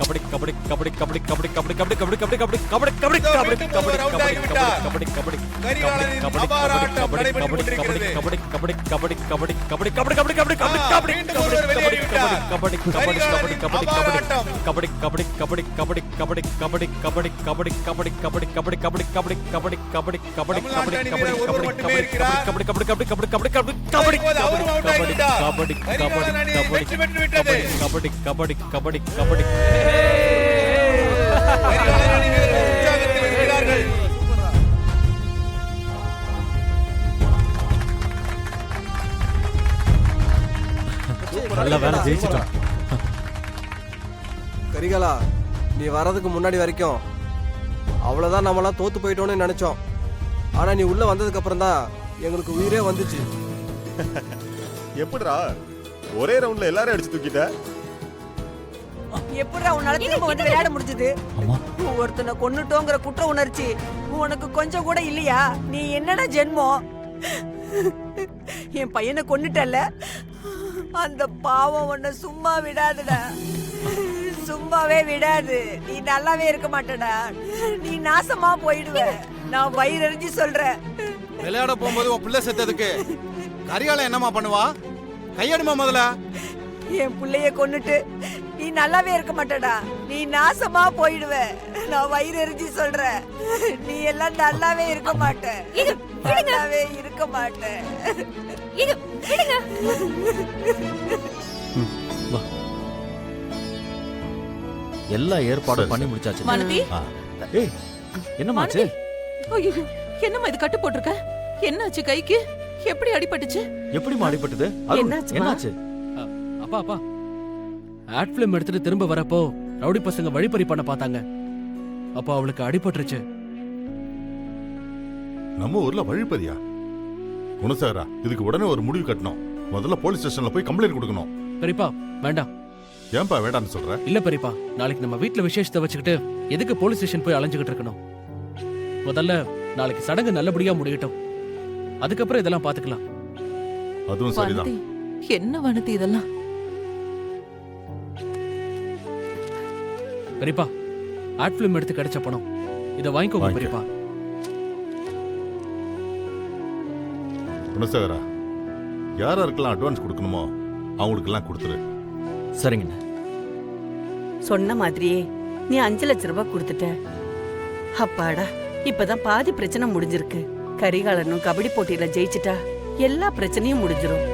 கபடி கபடி கபடி கபடி கபடி கபடி கபடி கபடி கபடி கபடி கபடி கபடி கபடி கபடி கபடி கபடி கரிகாலனின் அபார ஆட்டம் நடைபெற்றுக் கொண்டிருக்கிறது. கபடி கபடி கபடி கபடி கபடி கபடி கபடி கபடி கபடி கபடி மீண்டும் ஒருவர் வெளியேறிவிட்டார். கபடி கபடி கபடி கபடி அபார ஆட்டம். கபடி கபடி கபடி கபடி கபடி கபடி கபடி கபடி கபடி கபடி கபடி கபடி கபடி கபடி கபடி கபடி தமிழ்நாட்டு அணி கபடி வீரர் ஒருவர் மட்டுமே இருக்கிறார். கபடி கபடி கபடி கபடி கபடி கபடி கபடி இப்போது அவரும் out ஆகிவிட்டார். கபடி கரிகாலன் அணி கபடி வெற்றி பெற்று விட்டது. கபடி கபடி கபடி கபடி கரிகாலன் அணி வீரர்கள் உற்சாகத்தில் இருக்கிறார்கள். நல்ல வேலை ஜெயிச்சிட்டோம். கரிகாலா, நீ வர்றதுக்கு முன்னாடி வரைக்கும் அவ்வளோதான் நம்மளாம் தோத்து போயிட்டோம்னு நினைச்சோம். ஆனா நீ உள்ள வந்ததுக்கு அப்புறம் தான் எங்களுக்கு உயிரே வந்துச்சு. எப்படிடா ஒரே ரவுண்ட்ல எல்லாரும் அடிச்சு தூக்கிட்ட? எப்படிடா உன்னால திரும்ப வந்து விளையாட முடிஞ்சது? அம்மா ஒருத்தனை கொன்னுட்டோங்கிற குற்ற உணர்ச்சி உனக்கு கொஞ்சம் கூட இல்லையா? நீ என்னடா ஜென்மம்? என் பையனை கொன்னுட்டல்ல, அந்த பாவம் உன்னை சும்மா விடாதுடா, சும்மாவே விடாது. நீ நல்லாவே இருக்க மாட்டடா, நீ நாசமா போயிடுவ. நான் வயிறறிஞ்சு சொல்றேன். விளையாட போகும்போது உன் பிள்ளை செத்ததுக்கு கரிகாலம் என்னமா பண்ணுவா? கையெடுமா முதல்ல. என் பிள்ளைய கொன்னுட்டு நீ நல்லாவே இருக்க மாட்டடா, நீ நாசமா போயிடுவ. நான் வயிறறிஞ்சு சொல்றேன், நீ எல்லாம் நல்லாவே இருக்க மாட்ட, நல்லாவே இருக்க மாட்ட. இங்க விடுங்க. எல்லா ஏற்பாடும் பண்ணி முடிச்சாச்சு. வானதி, ஏய் என்னமாச்சு? ஐயோ, என்னம்மா இது கட்டு போட்டிருக்க? என்னாச்சு கைக்கு? எப்படி அடிபட்டுச்சு? எப்படிமா அடிபட்டது? அருண், என்னாச்சுமா? என்னாச்சு? அப்பா அப்பா, ஆட் ஃபிலிம் எடுத்துட்டு திரும்ப வரப்போ ரவுடி பசங்க வழிப்பறி பண்ண பார்த்தாங்க. அப்போ அவளுக்கு அடிபட்டுருச்சு. நம்ம ஊர்ல வழிப்பறியா? குணசாரா, இதுக்கு உடனே ஒரு முடிவு கட்டணும். முதல்ல போலீஸ் ஸ்டேஷன்ல போய் கம்ப்ளைண்ட் கொடுக்கணும். பெரியப்பா வேண்டாம். ஏன்பா வேண்டாம்னு சொல்ற? இல்ல பெரியப்பா, நாளைக்கு நம்ம வீட்ல விசேஷத்தை வச்சுக்கிட்டு எதுக்கு போலீஸ் ஸ்டேஷன் போய் அலைஞ்சுக்கிட்டு இருக்கணும்? முதல்ல நாளைக்கு சடங்கு நல்லபடியா முடியட்டும், அதுக்கப்புறம் இதெல்லாம் பாத்துக்கலாம். அதுவும் சரிதான். வானதி, என்ன வானதி இதெல்லாம்? பெரியப்பா, ஆட் ஃபிலிம் எடுத்து கிடைச்ச பணம் இதை வாங்கிக்கோங்க வாங்கிக்க. பெரியப்பா. குணசாகரா, யாராருக்கெல்லாம் அட்வான்ஸ் கொடுக்கணுமோ அவங்களுக்கெல்லாம் கொடுத்துரு. சரிங்கண்ணா. சொன்ன மாதிரியே நீ 5 லட்சம் ரூபாய் கொடுத்துட்ட. அப்பாடா, இப்பதான் பாதி பிரச்சனை முடிஞ்சிருக்கு. கரிகாலனும் கபடி போட்டியில ஜெயிச்சிட்டா எல்லா பிரச்சனையும் முடிஞ்சிரும்.